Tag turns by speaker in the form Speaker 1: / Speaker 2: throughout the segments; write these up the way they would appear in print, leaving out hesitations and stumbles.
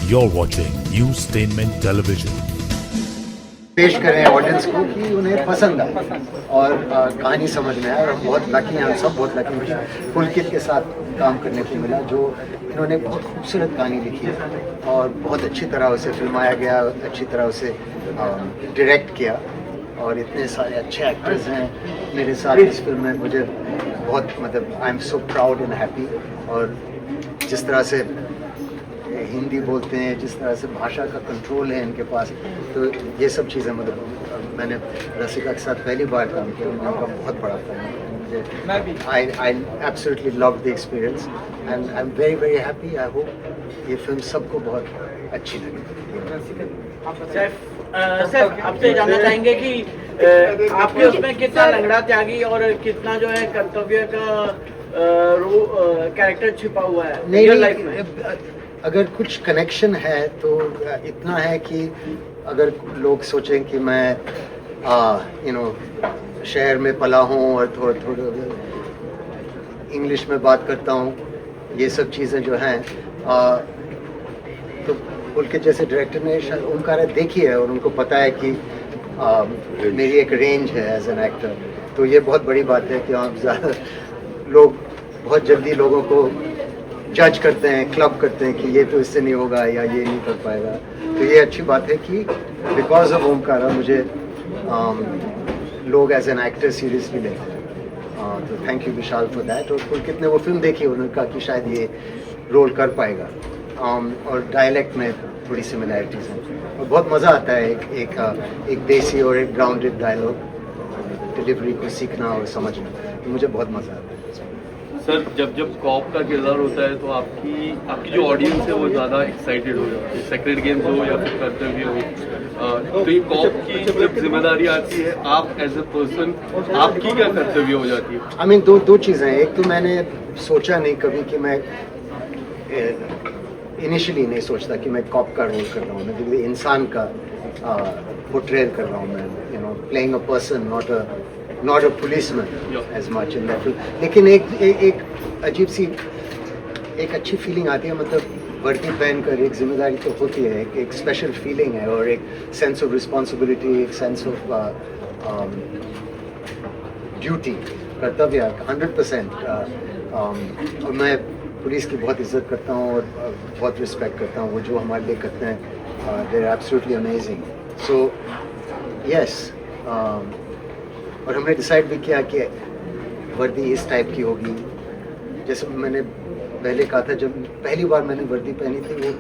Speaker 1: You're watching Newstainment Television.
Speaker 2: पेश करें audience को कि उन्हें पसंद आए और कहानी समझ में आए। और हम बहुत लकी हैं, हम सब बहुत लकी हैं पुलकित के साथ काम करने को मिला, जो इन्होंने बहुत खूबसूरत कहानी लिखी है और बहुत अच्छी तरह उसे फिल्माया गया, अच्छी तरह उसे डायरेक्ट किया और इतने सारे अच्छे एक्टर्स हैं मेरे साथ इस फिल्म में। मुझे बहुत मतलब I am so proud and happy. और जिस तरह से हिंदी बोलते हैं, जिस तरह से भाषा का कंट्रोल है इनके पास, तो ये सब चीज़ें मतलब मैंने रसिका के साथ पहली बार काम किया, उनका बहुत बड़ा फैन है मुझे। I absolutely love the experience and I am very very happy. I hope ये फिल्म सबको बहुत अच्छी लगे।
Speaker 3: सर आपसे जानना चाहेंगे कि आपके उसमें कितना लंगड़ा त्यागी और कितना जो है कर्तव्य का कैरेक्टर छिपा हुआ है रियल लाइफ में?
Speaker 2: अगर कुछ कनेक्शन है तो इतना है कि अगर लोग सोचें कि मैं शहर में पला हूँ और थोड़ा इंग्लिश में बात करता हूँ, ये सब चीज़ें जो हैं तो पुलकित जैसे डायरेक्टर ने ओमकारा देखी है और उनको पता है कि मेरी एक रेंज है एज एन एक्टर। तो ये बहुत बड़ी बात है कि आप ज़्यादा लोग बहुत जल्दी लोगों को जज करते हैं, क्लब करते हैं कि ये तो इससे नहीं होगा या ये नहीं कर पाएगा। तो ये अच्छी बात है कि बिकॉज ऑफ ओमकारा मुझे लोग एज एन एक्टर सीरियसली लेते हैं। तो thank you Vishal for that. और पुलकित ने वो फिल्म देखी, उन्होंने कहा कि शायद ये रोल कर पाएगा और डायलेक्ट में थोड़ी सिमिलैरिटीज़ हैं और बहुत मज़ा आता है एक देसी और एक ग्राउंडेड डायलॉग डिलीवरी को सीखना और समझना। तो मुझे बहुत मज़ा आता है।
Speaker 4: सर जब कॉप का किरदार होता है तो आपकी जो ऑडियंस है वो ज़्यादा एक्साइटेड हो जाती है, सेक्रेट गेम्स हो या फिर कर्तव्य हो। तो ये कॉप की जब जिम्मेदारी आती है, आप एज ए पर्सन आपकी क्या कर्तव्य हो जाती है?
Speaker 2: आई मीन दो चीज़ें हैं। एक तो मैंने सोचा नहीं कभी कि मैं इनिशियली नहीं सोचता कि मैं कॉप का रोल कर रहा हूँ, मैं इंसान का पोर्ट्रेट कर रहा हूँ। मैं playing a person, not a policeman as much in that film. लेकिन एक अजीब सी एक अच्छी फीलिंग आती है, मतलब वर्दी पहन कर एक जिम्मेदारी तो होती है, एक स्पेशल फीलिंग है और एक सेंस ऑफ रिस्पॉन्सिबिलिटी, एक सेंस ऑफ ड्यूटी, कर्तव्य 100%। और मैं पुलिस की बहुत इज्जत करता हूँ और बहुत रिस्पेक्ट करता हूँ। वो जो हमारे लिए करते हैं they are absolutely amazing. So yes, और हमने डिसाइड भी किया कि वर्दी इस टाइप की होगी। जैसे मैंने पहले कहा था, जब पहली बार मैंने वर्दी पहनी थी वो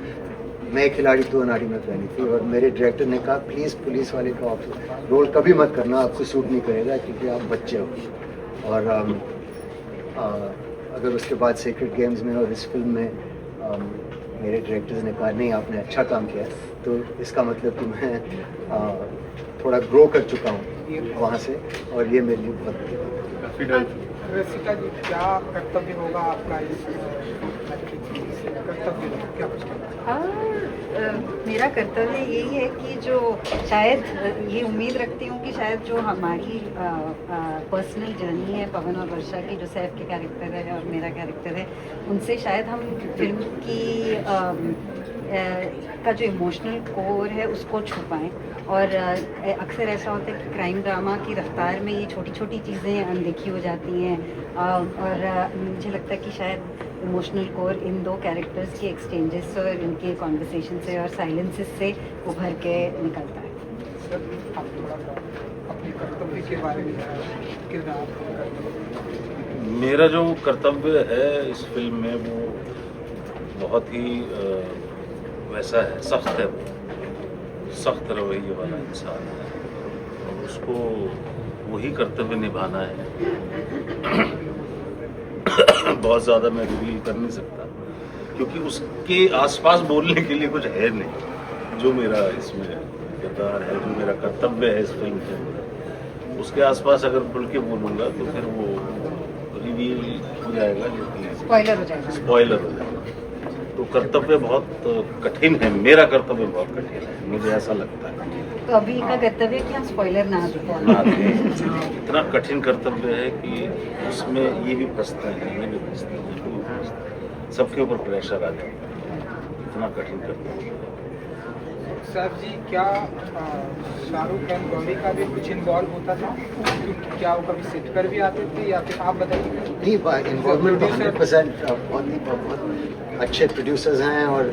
Speaker 2: मैं खिलाड़ी तो अनाड़ी में पहनी थी और मेरे डायरेक्टर ने कहा प्लीज़ पुलिस वाले का रोल कभी मत करना, आपको सूट नहीं करेगा क्योंकि आप बच्चे हो। और अगर उसके बाद सीक्रेट गेम्स में और इस फिल्म में मेरे डायरेक्टर्स ने कहा नहीं आपने अच्छा काम किया, तो इसका मतलब कि मैं थोड़ा ग्रो कर चुका हूँ वहाँ से और ये मेरे लिए बहुत बड़ी बात है।
Speaker 5: रसिका जी, क्या कर्तव्य होगा आपका इस कर्तव्य क्या
Speaker 6: मेरा कर्तव्य यही है कि जो शायद ये उम्मीद रखती हूँ कि शायद जो हमारी पर्सनल जर्नी है पवन और वर्षा की, जो सैफ के कैरेक्टर है और मेरा कैरेक्टर है, उनसे शायद हम फिल्म की का जो इमोशनल कोर है उसको छुपाएं। और अक्सर ऐसा होता है कि क्राइम ड्रामा की रफ्तार में ये छोटी छोटी चीज़ें अनदेखी हो जाती हैं और मुझे लगता है कि शायद इमोशनल कोर इन दो कैरेक्टर्स के एक्सचेंजेस से और इनके कॉन्वर्सेशन से और साइलेंसेस से उभर के निकलता है।
Speaker 5: सर, आप थोड़ा सा अपने कर्तव्य के बारे में किरदार।
Speaker 7: मेरा जो कर्तव्य है इस फिल्म में वो बहुत ही वैसा है, सख्त है, वो सख्त रवैये वाला इंसान है और उसको वही कर्तव्य निभाना है। बहुत ज़्यादा मैं रिवील कर नहीं सकता क्योंकि उसके आसपास बोलने के लिए कुछ है नहीं। जो मेरा इसमें किरदार है, जो मेरा कर्तव्य है इस फिल्म के अंदर, उसके आसपास अगर खुल के बोलूँगा तो फिर वो रिवील हो जाएगा,
Speaker 6: स्पॉइलर हो जाएगा।
Speaker 7: तो कर्तव्य बहुत कठिन है, मेरा कर्तव्य बहुत कठिन है, मुझे ऐसा लगता है।
Speaker 6: तो अभी का कर्तव्य कि हम स्पॉइलर ना दें।
Speaker 7: इतना कठिन कर्तव्य है कि उसमें ये भी फंसते हैं, ये भी फंसते हैं, सबके ऊपर प्रेशर आ जाता है। इतना कठिन करते हैं।
Speaker 5: सर जी, क्या शाहरुख एंड गौरी का भी कुछ इन्वॉल्व होता था? क्योंकि क्या वो कभी सेट पर भी आते थे या फिर आप बताइए?
Speaker 2: नहीं, इन्वॉल्वमेंट तो 100% बहुत अच्छे प्रोड्यूसर्स हैं और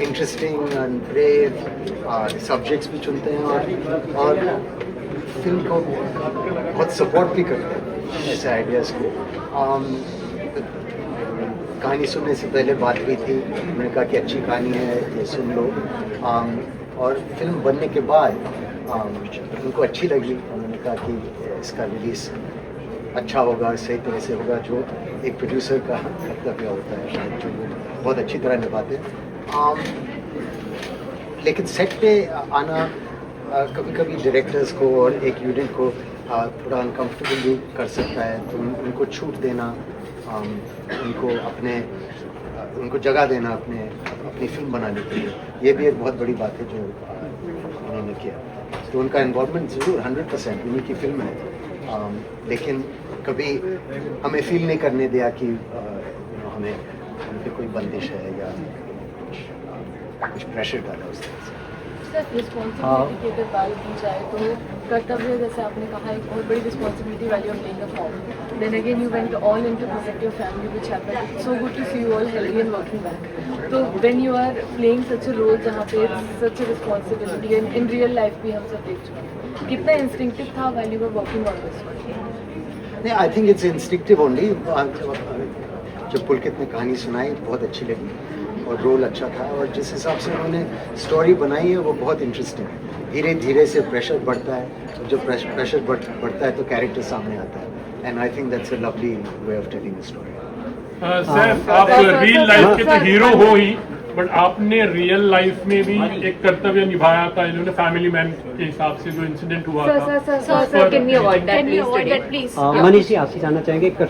Speaker 2: इंटरेस्टिंग एंड ब्रेव सब्जेक्ट्स भी चुनते हैं और फिल्म को बहुत सपोर्ट भी करते हैं ऐसे आइडियाज़ को। कहानी सुनने से पहले बात हुई थी, उन्होंने कहा कि अच्छी कहानी है, ये सुन लो। और फिल्म बनने के बाद उनको अच्छी लगी, उन्होंने कहा कि इसका रिलीज़ अच्छा होगा, सही तरह से होगा, जो एक प्रोड्यूसर का कर्तव्य होता है शायद, जो वो बहुत अच्छी तरह निभाते हैं। लेकिन सेट पे आना कभी कभी डायरेक्टर्स को और एक यूनिट को थोड़ा अनकम्फर्टेबल भी कर सकता है, तो उनको छूट देना, उनको जगह देना अपनी फिल्म बनाने के लिए, ये भी एक बहुत बड़ी बात है जो उन्होंने किया। तो उनका इन्वॉल्वमेंट ज़रूर 100% उन्हीं की फिल्म है, लेकिन कभी हमें फील नहीं करने दिया कि हमें उन पर कोई बंदिश है या कुछ प्रेशर डाला उस तरह से।
Speaker 8: सर, रिस्पॉन्सिबिलिटी की अगर बात की जाए तो कर्तव्य, जैसे आपने कहा, एक बहुत बड़ी रिस्पॉन्सिबिलिटी वाली of playing a form. Then again you went all in to protect your family, which happened. So good to see you all healthy and working back. तो when you are playing such a role जहाँ पे such a responsibility and in real life भी हम सब देख चुके हैं, कितना इंस्टिंक्टिव था while you were working on this?
Speaker 2: नहीं, I think it's instinctive only. जब पुलकित ने कहानी सुनाई बहुत अच्छी लगी और रोल अच्छा था, और जिस हिसाब से उन्होंने स्टोरी बनाई है वो बहुत इंटरेस्टिंग है। धीरे धीरे से प्रेशर बढ़ता है, जब प्रेशर बढ़ता है तो कैरेक्टर सामने आता है, and I think that's a lovely way of telling the story.
Speaker 9: Sir, आप रियल लाइफ के तो हीरो हो ही, बट आपने रियल लाइफ में भी एक कर्तव्य निभाया था, इन्होंने फैमिली मैन के हिसाब से जो इंसिडेंट हुआ था।
Speaker 8: Sir, can we avoid that please?
Speaker 10: Manish ji, आपसे जानना चाहेंगे